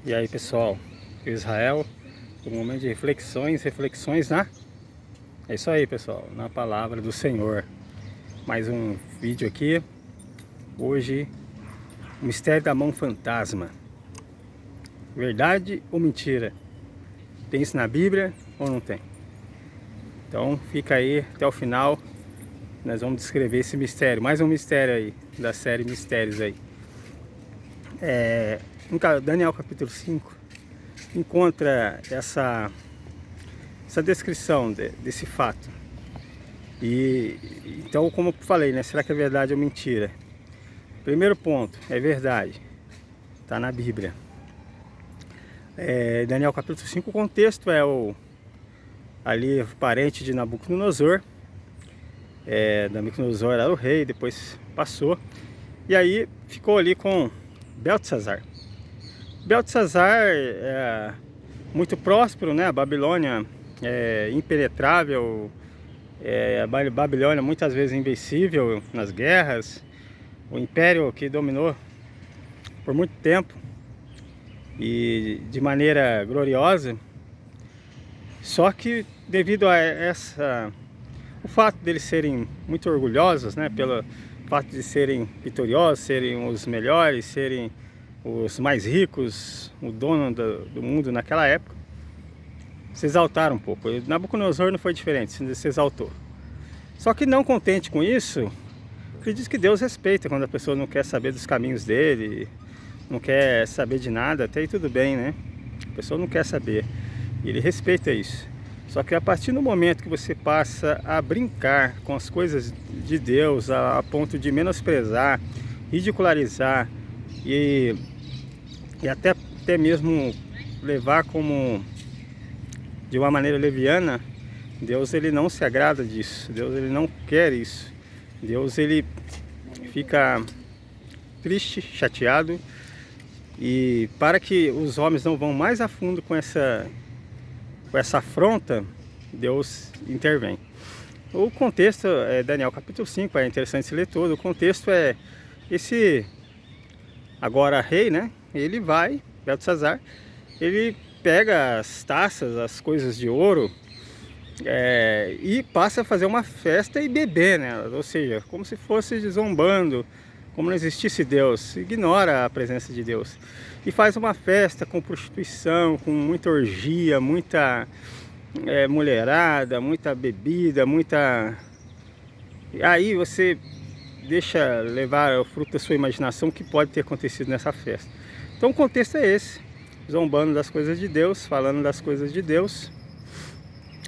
E aí, pessoal, Israel, um momento de reflexões é isso aí, pessoal, na palavra do Senhor. Mais um vídeo aqui. Hoje, o mistério da mão fantasma. Verdade ou mentira? Tem isso na Bíblia ou não tem? Então, fica aí até o final. Nós vamos descrever esse mistério, mais um mistério aí, da série Mistérios aí. Daniel capítulo 5 encontra essa descrição desse fato. E então, como eu falei, né, será que é verdade ou mentira? Primeiro ponto, é verdade, está na Bíblia. Daniel capítulo 5, o contexto é ali parente de Nabucodonosor. Nabucodonosor era o rei, depois passou, e aí ficou ali com Beltesazar. Beltesazar é muito próspero, né? A Babilônia é impenetrável, a Babilônia muitas vezes invencível nas guerras, o império que dominou por muito tempo e de maneira gloriosa. Só que devido a o fato deles serem muito orgulhosos, né? Pelo fato de serem vitoriosos, serem os melhores, serem os mais ricos, o dono do mundo naquela época, se exaltaram um pouco. E Nabucodonosor não foi diferente, se exaltou. Só que não contente com isso, acredito que Deus respeita quando a pessoa não quer saber dos caminhos dele, não quer saber de nada, até aí tudo bem, né? A pessoa não quer saber, e ele respeita isso. Só que a partir do momento que você passa a brincar com as coisas de Deus, a ponto de menosprezar, ridicularizar e até mesmo levar como de uma maneira leviana, Deus ele não se agrada disso. Deus ele não quer isso. Deus ele fica triste, chateado, e para que os homens não vão mais a fundo com essa afronta, Deus intervém. O contexto é Daniel capítulo 5, é interessante se ler todo. O contexto é esse agora rei, né? Ele vai, Beltesazar, ele pega as taças, as coisas de ouro, e passa a fazer uma festa e beber, né? Ou seja, como se fosse zombando, como não existisse Deus, ignora a presença de Deus. E faz uma festa com prostituição, com muita orgia, muita mulherada, muita bebida, muita... Aí você deixa levar o fruto da sua imaginação o que pode ter acontecido nessa festa. Então o contexto é esse, zombando das coisas de Deus, falando das coisas de Deus,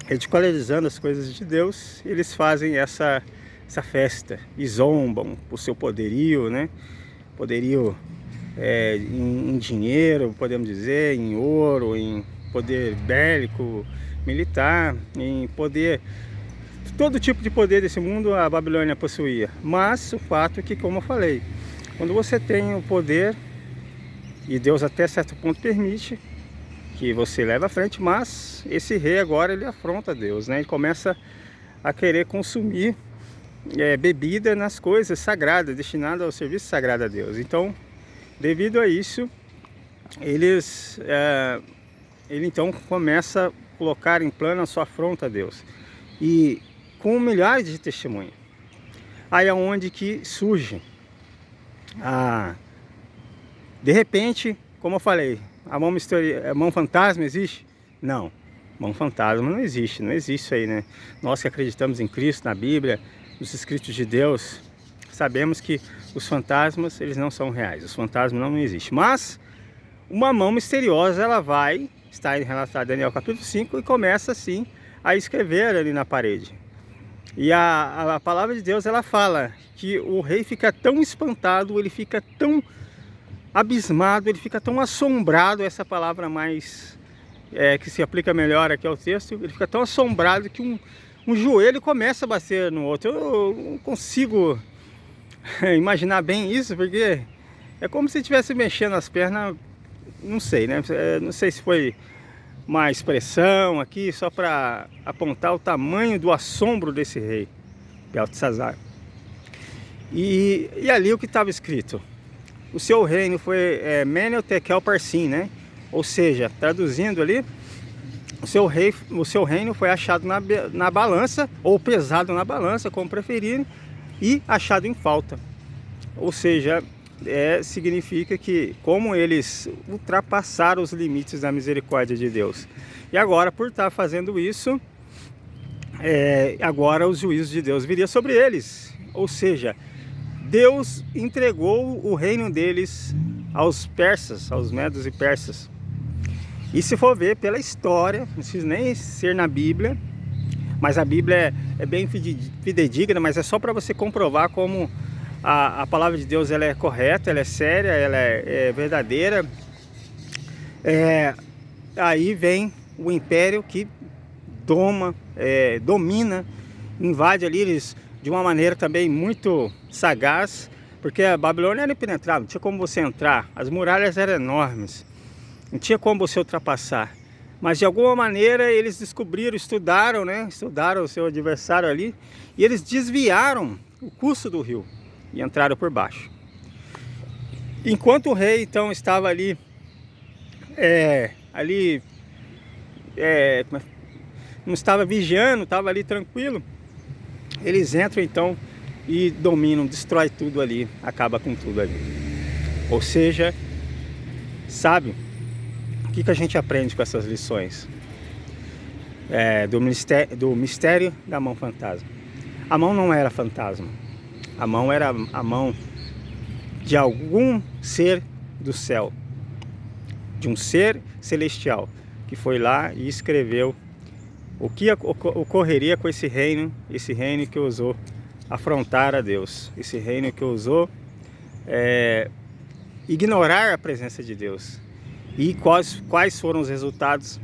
ridicularizando as coisas de Deus. Eles fazem essa festa e zombam o seu poderio, né? Poderio em dinheiro, podemos dizer, em ouro, em poder bélico, militar, em poder, todo tipo de poder desse mundo a Babilônia possuía. Mas o fato é que, como eu falei, quando você tem o poder, e Deus até certo ponto permite que você leve à frente, mas esse rei agora ele afronta Deus, né? Ele começa a querer consumir bebida nas coisas sagradas, destinadas ao serviço sagrado a Deus. Então, devido a isso, ele então começa a colocar em plano a sua afronta a Deus, e com milhares de testemunhas. Aí é onde que surge de repente, como eu falei, a mão fantasma existe? Não, mão fantasma não existe, não existe isso aí, né? Nós que acreditamos em Cristo, na Bíblia, nos escritos de Deus, sabemos que os fantasmas, eles não são reais, os fantasmas não existem. Mas uma mão misteriosa, ela vai, está relatado em Daniel capítulo 5, e começa assim a escrever ali na parede. E a palavra de Deus, ela fala que o rei fica tão espantado, ele fica tão abismado, ele fica tão assombrado, essa palavra mais que se aplica melhor aqui ao texto, ele fica tão assombrado que um joelho começa a bater no outro. Eu não consigo imaginar bem isso, porque é como se estivesse mexendo as pernas, não sei, né? Não sei se foi uma expressão aqui só para apontar o tamanho do assombro desse rei, Beltesazar. E ali o que estava escrito: o seu reino foi Menel, Tekel, Parsim, né? Ou seja, traduzindo ali, o seu reino foi achado na balança, ou pesado na balança, como preferirem, e achado em falta. Ou seja, significa que como eles ultrapassaram os limites da misericórdia de Deus. E agora, por estar fazendo isso, agora os juízos de Deus viriam sobre eles. Ou seja, Deus entregou o reino deles aos persas, aos medos e persas. E se for ver pela história, não precisa nem ser na Bíblia, mas a Bíblia é bem fidedigna, mas é só para você comprovar como a palavra de Deus ela é correta, ela é séria, ela é verdadeira. Aí vem o império que domina, invade ali eles de uma maneira também muito sagaz, porque a Babilônia era impenetrável, não tinha como você entrar, as muralhas eram enormes, não tinha como você ultrapassar. Mas de alguma maneira eles descobriram, estudaram o seu adversário ali, e eles desviaram o curso do rio e entraram por baixo. Enquanto o rei então estava ali, não estava vigiando, estava ali tranquilo, eles entram então e dominam, destrói tudo ali, acaba com tudo ali. Ou seja, sabe, o que a gente aprende com essas lições? Do mistério da mão fantasma. A mão não era fantasma, a mão era a mão de algum ser do céu, de um ser celestial, que foi lá e escreveu o que ocorreria com esse reino que ousou afrontar a Deus, esse reino que ousou ignorar a presença de Deus. E quais foram os resultados?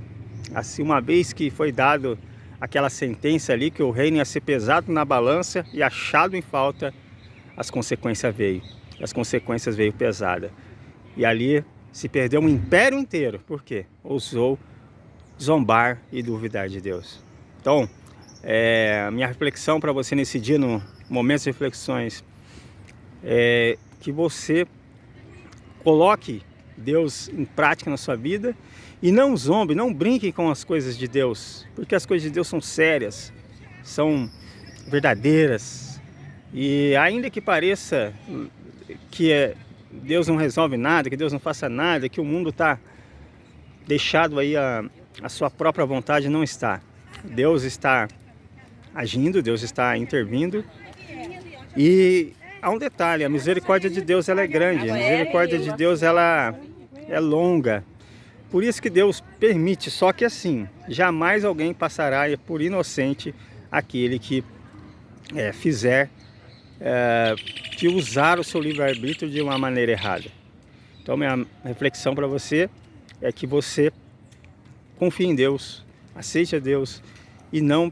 Assim, uma vez que foi dado aquela sentença ali, que o reino ia ser pesado na balança e achado em falta, as consequências veio. As consequências veio pesada. E ali se perdeu um império inteiro. Por quê? Ousou zombar e duvidar de Deus. Então, a minha reflexão para você nesse dia, no momento de reflexões, é que você coloque Deus em prática na sua vida e não zombe, não brinque com as coisas de Deus, porque as coisas de Deus são sérias, são verdadeiras, e ainda que pareça que Deus não resolve nada, que Deus não faça nada, que o mundo está deixado aí a sua própria vontade, não está. Deus está agindo, Deus está intervindo. E há um detalhe, a misericórdia de Deus ela é grande, a misericórdia de Deus ela é longa. Por isso que Deus permite, só que assim, jamais alguém passará por inocente aquele que que usar o seu livre-arbítrio de uma maneira errada. Então minha reflexão para você é que você confie em Deus, aceite a Deus e não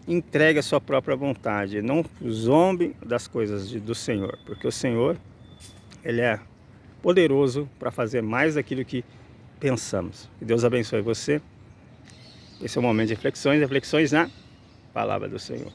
entregue a sua própria vontade, não zombe das coisas do Senhor, porque o Senhor, Ele é poderoso para fazer mais daquilo que pensamos. Que Deus abençoe você. Esse é o momento de reflexões na palavra do Senhor.